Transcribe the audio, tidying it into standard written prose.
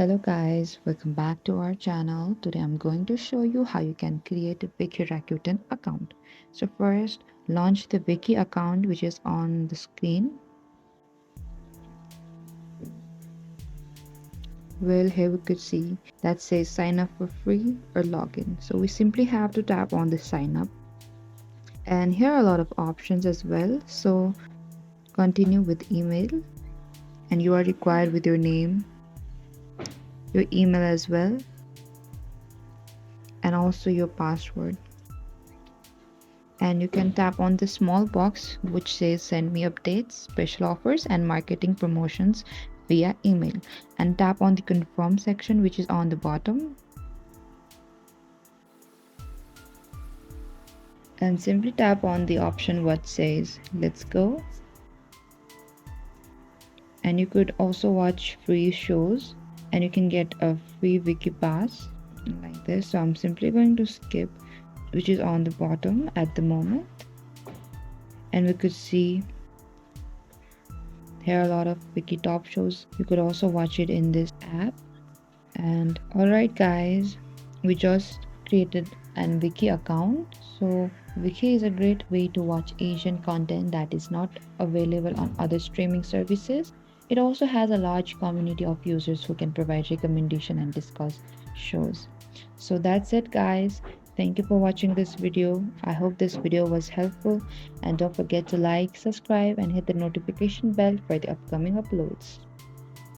Hello guys, welcome back to our channel. Today I'm going to show you how you can create a Viki account. So first, launch the Viki account which is on the screen. Well, here we could see that says sign up for free or login. So we simply have to tap on the sign up. And here are a lot of options as well. So continue with email, and you are required with your name, your email as well, and also your password. And you can tap on the small box which says send me updates, special offers and marketing promotions via email, and tap on the confirm section which is on the bottom, and simply tap on the option what says let's go. And you could also watch free shows, and you can get a free wiki pass like this. So I'm simply going to skip, which is on the bottom at the moment. And we could see here are a lot of wiki top shows. You could also watch it in this app. And alright guys, we just created an wiki account. So wiki is a great way to watch Asian content that is not available on other streaming services. It also has a large community of users who can provide recommendation and discuss shows. So that's it guys. Thank you for watching this video. I hope this video was helpful, and don't forget to like, subscribe and hit the notification bell for the upcoming uploads.